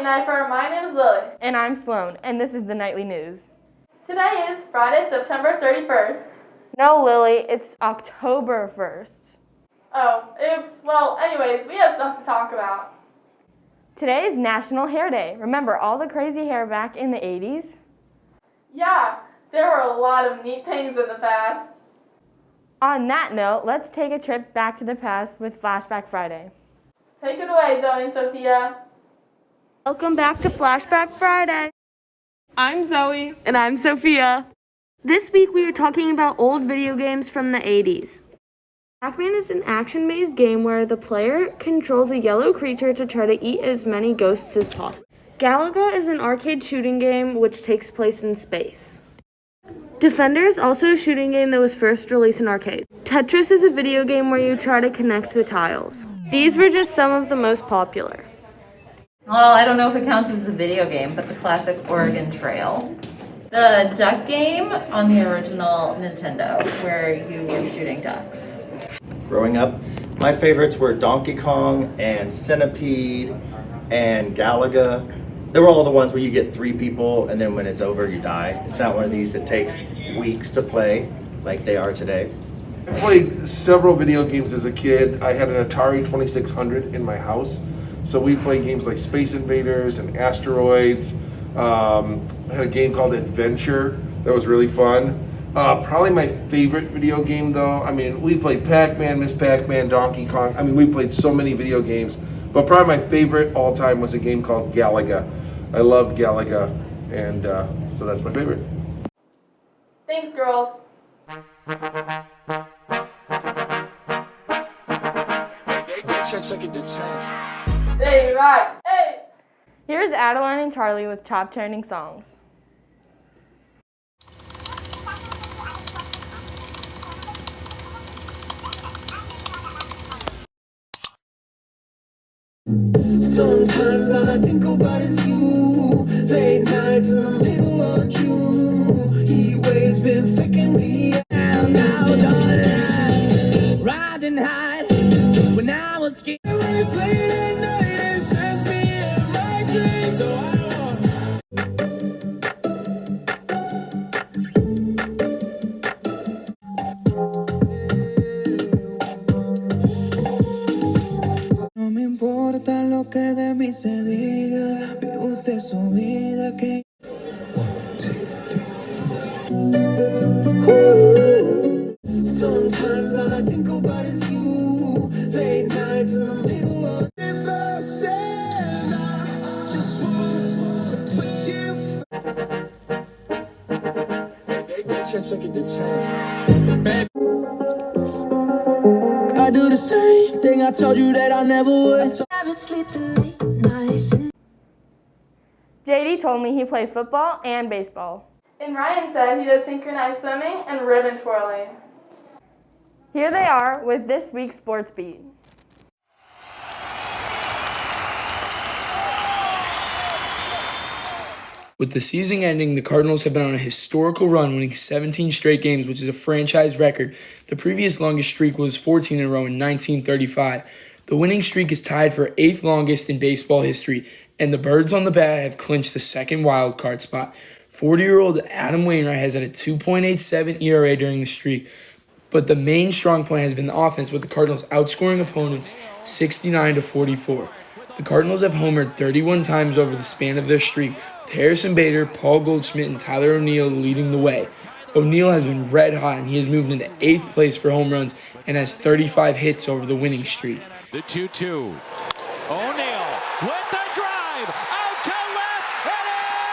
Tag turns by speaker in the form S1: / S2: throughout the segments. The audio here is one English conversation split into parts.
S1: Nipher. My name is Lily.
S2: And I'm Sloan, and this is the Nightly News.
S1: Today is Friday, September 31st.
S2: No, Lily, it's October 1st.
S1: Oh, oops. Well, anyways, we have stuff to talk about.
S2: Today is National Hair Day. Remember all the crazy hair back in the 80s?
S1: Yeah, there were a lot of neat things in the past.
S2: On that note, let's take a trip back to the past with Flashback Friday.
S1: Take it away, Zoe and Sophia.
S2: Welcome back to Flashback Friday.
S3: I'm Zoe.
S4: And I'm Sophia. This week we are talking about old video games from the 80s. Pac-Man is an action-based game where the player controls a yellow creature to try to eat as many ghosts as possible. Galaga is an arcade shooting game which takes place in space. Defender is also a shooting game that was first released in arcade. Tetris is a video game where you try to connect the tiles. These were just some of the most popular.
S5: Well, I don't know if it counts as a video game, but the classic Oregon Trail. The duck game on the original Nintendo, where you were shooting ducks.
S6: Growing up, my favorites were Donkey Kong and Centipede and Galaga. They were all the ones where you get 3 people and then when it's over, you die. It's not one of these that takes weeks to play like they are today.
S7: I played several video games as a kid. I had an Atari 2600 in my house. So we played games like Space Invaders and Asteroids. I had a game called Adventure that was really fun. Probably my favorite video game though, we played Pac-Man, Miss Pac-Man, Donkey Kong. We played so many video games, but probably my favorite all time was a game called Galaga. I loved Galaga, and so that's my favorite.
S1: Thanks, girls. Hey, right. Hey.
S2: Here's Adeline and Charlie with top trending songs.
S8: Sometimes all I think about is you. Late nights in the middle of June. He always been faking me out. Now, darling, ride and hide. When I was scared, when it's late at night, it's just me and my dreams. So I no me importa lo que de mí se diga, vive usted su vida que... 1, 2, 3, 4. Sometimes all I think about is you. Late nights in the middle of... If I said I just want to put you... I do the same thing I told you that I never would. So I would sleep till late nights.
S2: JD told me he played football and baseball.
S1: And Ryan said he does synchronized swimming and ribbon twirling.
S2: Here they are with this week's Sports Beat.
S9: With the season ending, the Cardinals have been on a historical run, winning 17 straight games, which is a franchise record. The previous longest streak was 14 in a row in 1935. The winning streak is tied for 8th longest in baseball history, and the Birds on the bat have clinched the second wild card spot. 40-year-old Adam Wainwright has had a 2.87 ERA during the streak, but the main strong point has been the offense, with the Cardinals outscoring opponents 69-44. The Cardinals have homered 31 times over the span of their streak, with Harrison Bader, Paul Goldschmidt, and Tyler O'Neill leading the way. O'Neill has been red hot, and he has moved into 8th place for home runs and has 35 hits over the winning streak.
S10: The 2-2. O'Neill with the drive, out to left, and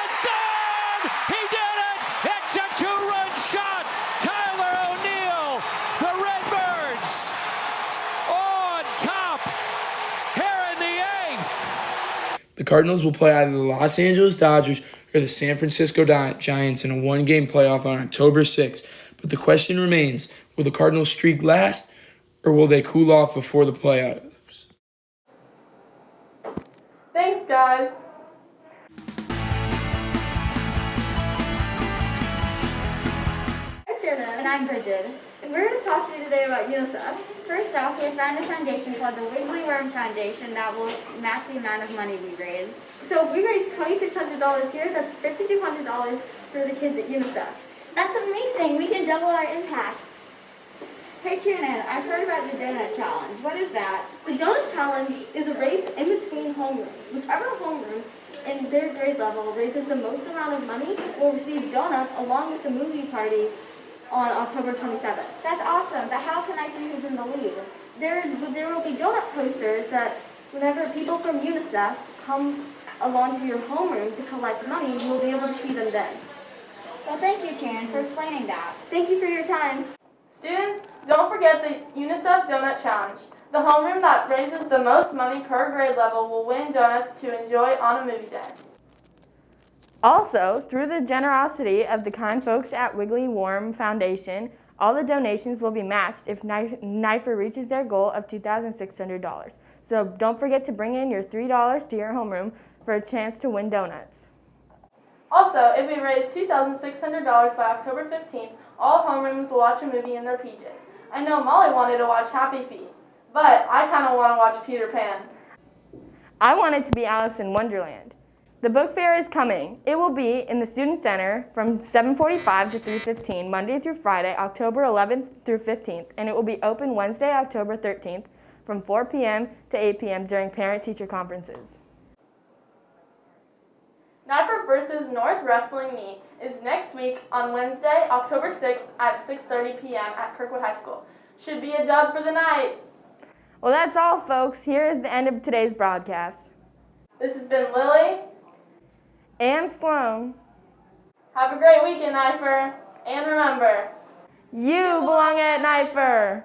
S10: it's gone! He did it! It's a 2-run shot! Tyler O'Neill, the Redbirds on top here in the 8th.
S9: The Cardinals will play either the Los Angeles Dodgers or the San Francisco Giants in a one-game playoff on October 6th. But the question remains, will the Cardinals streak last, or will they cool off before the playoffs?
S1: Thanks, guys.
S11: I'm Tierna. And I'm Bridget. And we're going to talk to you today about UNICEF. First off, we have found a foundation called the Wiggly Worm Foundation that will match the amount of money we raise. So if we raise $2,600 here, that's $5,200 for the kids at UNICEF.
S12: That's amazing. We can double our impact.
S11: Hey Kiernan, I've heard about the Donut Challenge. What is that? The Donut Challenge is a race in between homerooms. Whichever homeroom in their grade level raises the most amount of money will receive donuts along with the movie party on October 27th.
S12: That's awesome, but how can I see who's in the lead?
S11: There will be donut posters that whenever people from UNICEF come along to your homeroom to collect money, you will be able to see them then.
S12: Well, thank you, Sharon, for explaining that.
S11: Thank you for your time.
S1: Students, don't forget the UNICEF Donut Challenge. The homeroom that raises the most money per grade level will win donuts to enjoy on a movie day.
S2: Also, through the generosity of the kind folks at Wiggly Worm Foundation, all the donations will be matched if Nipher reaches their goal of $2,600. So don't forget to bring in your $3 to your homeroom for a chance to win donuts.
S1: Also, if we raise $2,600 by October 15th, all homerooms will watch a movie in their PJs. I know Molly wanted to watch Happy Feet, but I kind of want to watch Peter Pan.
S2: I want it to be Alice in Wonderland. The book fair is coming. It will be in the Student Center from 7:45 to 3:15, Monday through Friday, October 11th through 15th, and it will be open Wednesday, October 13th from 4 p.m. to 8 p.m. during parent-teacher conferences.
S1: Nipher versus North Wrestling Meet is next week on Wednesday, October 6th at 6:30 p.m. at Kirkwood High School. Should be a dub for the Knights.
S2: Well, that's all, folks. Here is the end of today's broadcast.
S1: This has been Lily
S2: and Sloan.
S1: Have a great weekend, Nipher. And remember,
S2: you belong at Nipher.